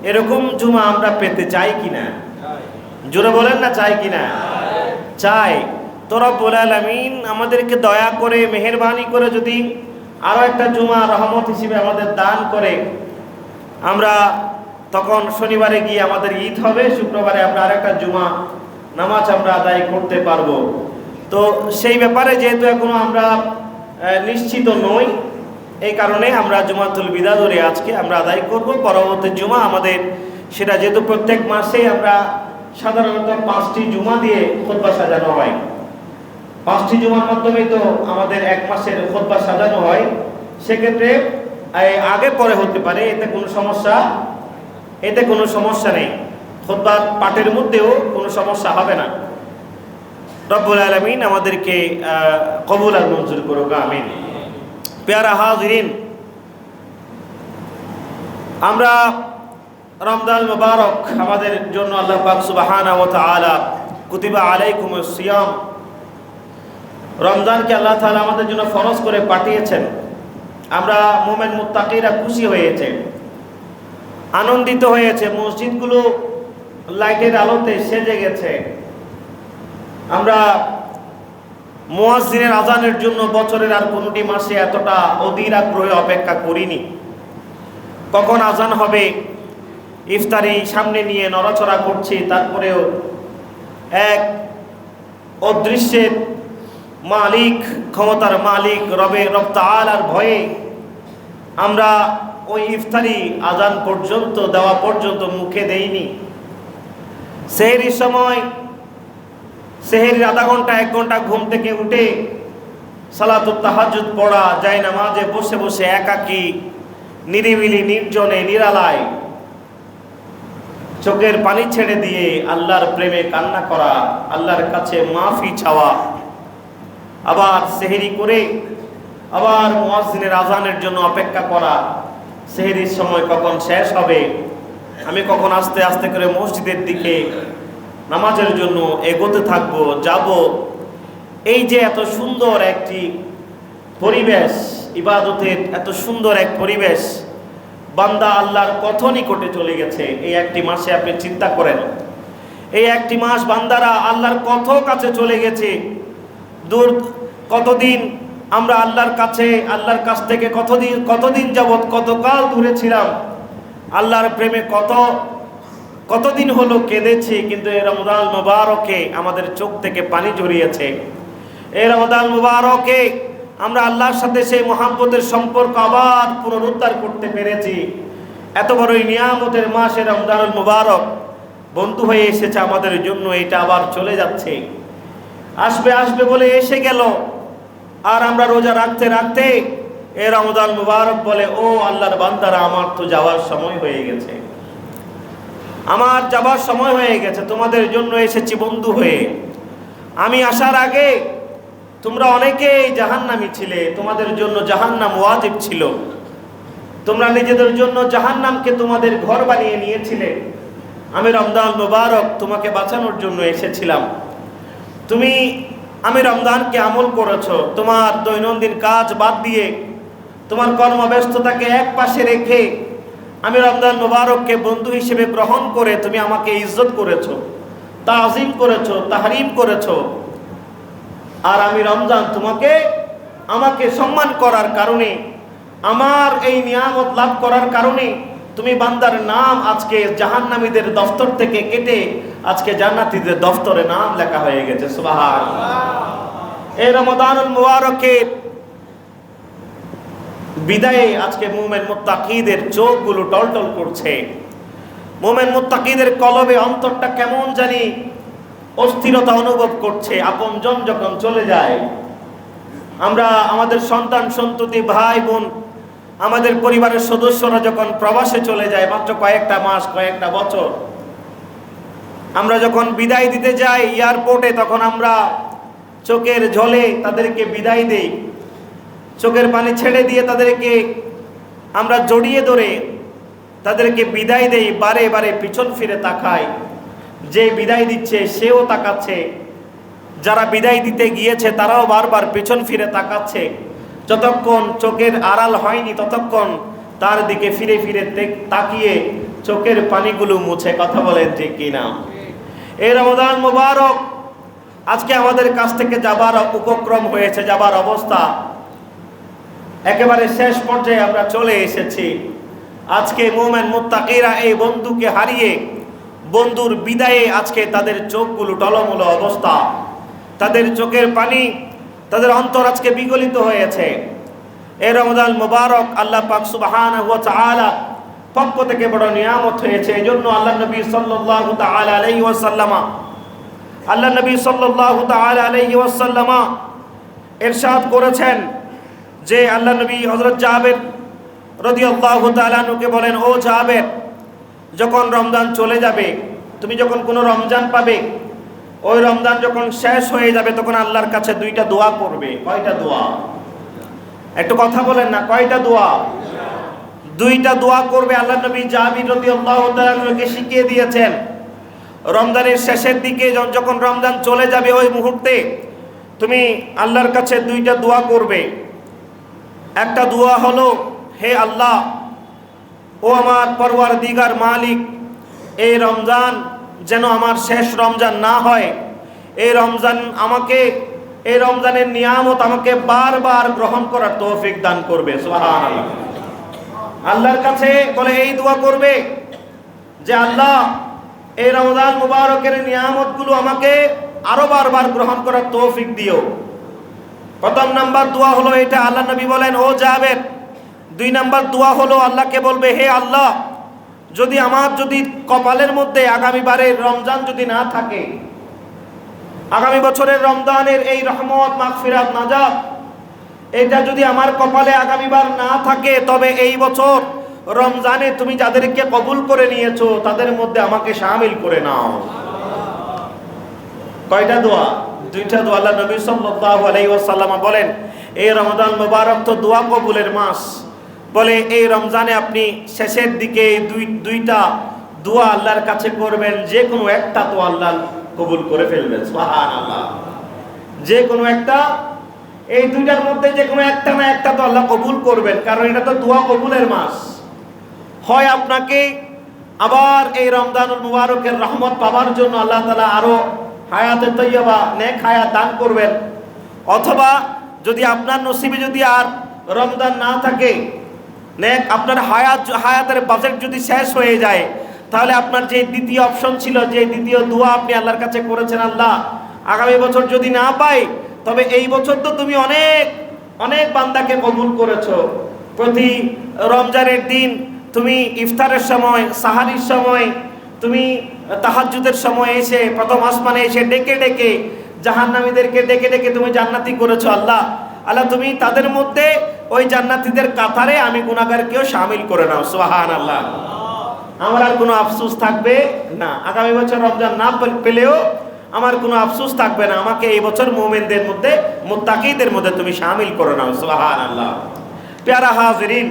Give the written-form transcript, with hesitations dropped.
এরকম জুমা আমরা পেতে চাই কিনা? জোরে বলেন না, চাই কিনা? চাই। তো রব্বুল আলামিন আমাদেরকে দয়া করে মেহেরবানি করে যদি আরো একটা জুমা রহমত হিসেবে আমাদের দান করে, আমরা তখন শনিবারে গিয়ে আমাদের ঈদ হবে, শুক্রবারে আমরা আরেকটা জুমা নামাজ আমরা আদায় করতে পারবো। তো সেই ব্যাপারে যেহেতু এখনো আমরা নিশ্চিত নই, এই কারণে আমরা জুমাতুল বিদা ধরে আজকে আমরা আদায় করব। পরবর্তী জুমা আমাদের সেটা যেহেতু প্রত্যেক মাসে আমরা সাধারণত 5টি জুমা দিয়ে খুতবা সাজানো হয়, 5টি জুমার মাধ্যমেই তো আমাদের এক মাসের খুতবা সাজানো হয়। সেক্ষেত্রে আগে পরে হতে পারে, এতে কোনো সমস্যা নেই। খুতবা পাঠের মধ্যেও কোনো সমস্যা হবে না। রব্বুল আলামিন আমাদেরকে কবুল আর মঞ্জুর করুক, আমিন। প্যারা হাজিরিন, আমরা রমজান মুবারক আমাদের জন্য আল্লাহ পাক সুবহানাহু ওয়া তাআলা কুতিবা আলাইকুমুস সিয়াম, রমজানকে আল্লাহ তাআলা আমাদের জন্য ফরজ করে পাঠিয়েছেন। আমরা মুমিন মুত্তাকিরা খুশি হয়েছে, আনন্দিত হয়েছে, মসজিদগুলো লাইটের আলোতে সেজে গেছে। আমরা মুয়াজ্জিনের আজানের জন্য বছরের আর কোনোটি মাসে এতটা অধীর আগ্রহে অপেক্ষা করিনি। কখন আজান হবে, ইফতারি সামনে নিয়ে নড়াচড়া করছি, তারপরেও এক অদৃশ্যের মালিক, ক্ষমতার মালিক রব তাআলার ভয়ে আমরা ওই ইফতারি আজান পর্যন্ত দেওয়া পর্যন্ত মুখে দেইনি। সেহরির সময়, সেহরির আধা ঘন্টা 1 ঘন্টা ঘুম থেকে উঠে সালাতুত তাহাজ্জুদ পড়া, যায় নামাজে বসে বসে একাকী নিরিবিলি নির্জনে নিরালায় চোখের পানি ছেড়ে দিয়ে আল্লাহর প্রেমে কান্না করা, আল্লাহর কাছে মাফি চাওয়া, আবার সেহরি করে আবার মুয়াজ্জিনের আজানের জন্য অপেক্ষা করা। সেহরির সময় কখন শেষ হবে, আমি কখন আস্তে আস্তে করে মসজিদের দিকে নামাজের জন্য এগোতে থাকবো, যাব। এই যে এত সুন্দর একটি পরিবেশ, ইবাদতের এত সুন্দর এক পরিবেশ, বান্দা আল্লাহর কত নিকটে চলে গেছে এই একটি মাসে। আপনি চিন্তা করেন, এই একটি মাস বান্দারা আল্লাহর কত কাছে চলে গেছে। দূর কতদিন আমরা আল্লাহর কাছ থেকে কতদিন যাবৎ কতকাল দূরে ছিলাম, আল্লাহর প্রেমে কতদিন হলো কেঁদেছি, কিন্তু এই রমজান মুবারকে আমাদের চোখ থেকে পানি ঝরিয়েছে। এই রমজান মুবারকে আমরা আল্লাহর সাথে সেই মহাব্বতের সম্পর্ক আবার পুনরুদ্ধার করতে পেরেছি। এত বড়ই নিয়ামতের মাস এই রমজানুল মুবারক বন্ধু হয়ে এসেছে আমাদের জন্য। এটা আবার চলে যাচ্ছে, আসবে বলে এসে গেল। আর আমরা রোজা রাখতে রাখতে এই রমজান মুবারক বলে, ও আল্লাহর বান্দারা, আমার তো যাওয়ার সময় হয়ে গেছে, আমার যাবার সময় হয়ে গেছে, তোমাদের জন্য এসেছি বন্ধু হয়ে। আমি আসার আগে তোমরা অনেকেই জাহান্নামী ছিলে, তোমাদের জন্য জাহান্নাম ওয়াজিব ছিল, তোমরা নিজেদের জন্য জাহান্নামকে তোমাদের ঘর বানিয়ে নিয়েছিলে। আমি রমজান মুবারক তোমাকে বাঁচানোর জন্য এসেছিলাম। আমি রমজানকে আমল করেছো, তোমার দৈনন্দিন কাজ বাদ দিয়ে, তোমার কর্মব্যস্ততাকে এক পাশে রেখে আমি রমজান মুবারককে বন্ধু হিসেবে গ্রহণ করে তুমি আমাকে ইজ্জত করেছো, তাজিম করেছো, তাহরিম করেছো। আর আমি রমজান আমাকে সম্মান করার কারণে, আমার এই নিয়ামত লাভ করার কারণে তুমি বান্দার নাম আজকে জাহান্নামীদের দফতর থেকে কেটে আজকে জান্নাতীদের দফতরে নাম লেখা হয়ে গেছে। সুবহানাল্লাহ। এই রমাদানুল মুবারকের বিদায়ে আজকে মুমিন মুত্তাকিদের চোখগুলো টলটল করছে। মুমিন মুত্তাকিদের কলবে অন্তরটা কেমন জানি অস্থিরতা অনুভব করছে। আপনজন যখন চলে যায়, আমরা আমাদের সন্তান সন্ততি ভাই বোন, আমাদের পরিবারের সদস্যরা যখন প্রবাসে চলে যায়, মাত্র কয়েকটা মাস, কয়েকটা বছর, আমরা যখন বিদায় দিতে যাই এয়ারপোর্টে, তখন আমরা চোখের ঝলে তাদেরকে বিদায় দেই, চোখের পানি ছেড়ে দিয়ে তাদেরকে আমরা জড়িয়ে ধরে তাদেরকে বিদায় দেই। বারে বারে পিছন ফিরে তাকাই, যে বিদায় দিচ্ছে সেও তাকাচ্ছে, যারা বিদায় দিতে গিয়েছে তারাও বারবার পিছন ফিরে তাকাচ্ছে। যতক্ষণ চোখের আড়াল হয়নি ততক্ষণ তার দিকে ফিরে ফিরে তাকিয়ে চোখের পানিগুলো মুছে। কথা বলেন ঠিক কিনা? এই রমজান মুবারক আজকে আমাদের কাছ থেকে যাবার উপক্রম হয়েছে, যাবার অবস্থা, একেবারে শেষ পর্যায়ে আমরা চলে এসেছি। আজকে মুমিন মুত্তাকিরা এই বন্ধুকে হারিয়ে, বন্ধুর বিদায়ে আজকে তাদের চোখগুলো টলমলো অবস্থা, তাদের চোখের পানি, তাদের অন্তর আজকে বিগলিত হয়েছে। এই রমজান মুবারক আল্লাহ পাক সুবহানাহু ওয়া তাআলা পক্ষ থেকে বড় নিয়ামত হয়েছে। এই জন্য আল্লাহ নবী সাল্লাল্লাহু তাআলা আলাইহি ওয়াসাল্লাম ইরশাদ করেছেন যে, আল্লাহ নবী হযরত জাবের রাদিয়াল্লাহু তাআলা আনহুকে বলেন, ও জাবের, যখন রমজান চলে যাবে, তুমি যখন কোনো রমজান পাবে, ওই রমজান যখন শেষ হয়ে যাবে, তখন আল্লাহর কাছে দুইটা দোয়া করবে। কয়টা দোয়া? একটু কথা বলেন না, কয়টা দোয়া? দুইটা দোয়া করবে। আল্লাহ নবী জাবির রাদিয়াল্লাহু তাআলা আনহুকে শিখিয়ে দিয়েছেন, রমজানের শেষের দিকে যখন রমজান চলে যাবে, ওই মুহূর্তে তুমি আল্লাহর কাছে দুইটা দোয়া করবে। একটা দোয়া হলো, হে আল্লাহ, ও আমার পরওয়ারদিগার মালিক, এই রমজান যেন আমার শেষ রমজান না হয়। এই রমজানের নিয়ামত আমাকে বারবার গ্রহণ করার তৌফিক দান করবে। সুবহানাল্লাহ। আল্লাহর কাছে বলে এই দোয়া করবে যে, আল্লাহ, এই রমজান মুবারকের নিয়ামতগুলো আমাকে আরো বারবার গ্রহণ করার তৌফিক দিও। প্রথম নাম্বার দোয়া হলো এটা। আল্লাহ নবী বলেন, ও জাবের, দুই নাম্বার দোয়া হলো আল্লাহকে বলবে, হে আল্লাহ, যদি কপালের মধ্যে আগামীবারের রমজান যদি না থাকে, আগামী বছরের রমজানের এই রহমত, মাগফিরাত, নাজাত, এটা যদি আমার কপালে আগামীবার না থাকে, তবে এই বছর রমজানে তুমি যাদেরকে কবুল করে নিয়েছো তাদের মধ্যে আমাকে শামিল করে নাও। কয়টা দোয়া? দুইটা দোয়া। আল্লাহ নবী সাল্লাল্লাহু আলাইহি ওয়াসাল্লাম বলেন, এই রমজান মুবারক তো দোয়া কবুলের মাস। বলে এই রমজানে আপনি শেষের দিকে দুইটা দোয়া আল্লাহর কাছে করবেন, যে কোনো একটা তো আল্লাহ কবুল করে ফেলবেন। সুবহানাল্লাহ। যে কোনো একটা, এই দুইটার মধ্যে যে কোনো একটা না একটা তো আল্লাহ কবুল করবেন, কারণ এটা তো দোয়া কবুলের মাস। হয় আপনাকে আবার এই রমজানুল মুবারকের রহমত পাওয়ার জন্য আল্লাহ তাআলা আরো হায়াতে তৈয়বা, নেক হায়াত দান করবেন, অথবা যদি আপনার নসিবে যদি আর রমজান না থাকে, নেক আপনার হায়াতের বাজেট যদি শেষ হয়ে যায়, তাহলে আপনার যে দ্বিতীয় অপশন ছিল, যে দ্বিতীয় দোয়া আপনি আল্লাহর কাছে করেছেন, আল্লাহ, আগামী বছর যদি না পাই, তবে এই বছর তো তুমি অনেক অনেক বান্দাকে কবুল করেছো। প্রতি রমজানের দিন তুমি ইফতারের সময়, সাহারির সময়, তুমি তাহাজ্জুদের সময় এসে প্রথম আসমানে এসে ডেকে ডেকে জাহান্নামীদেরকে ডেকে ডেকে তুমি জান্নাতি করেছো। আল্লাহ, তুমি তাদের মধ্যে ওই জান্নাতীদের কাতারে আমি গুনাহগারকেও শামিল করে নাও। সুবহানাল্লাহ। আমার আর কোনো আফসোস থাকবে না। আগামী বছর রমজান না পেলেও আমার কোনো আফসোস থাকবে না। আমাকে এই বছর মুমিনদের মধ্যে, মুত্তাকিদের মধ্যে তুমি শামিল করে নাও। সুবহানাল্লাহ। প্যারা হাজিরিন,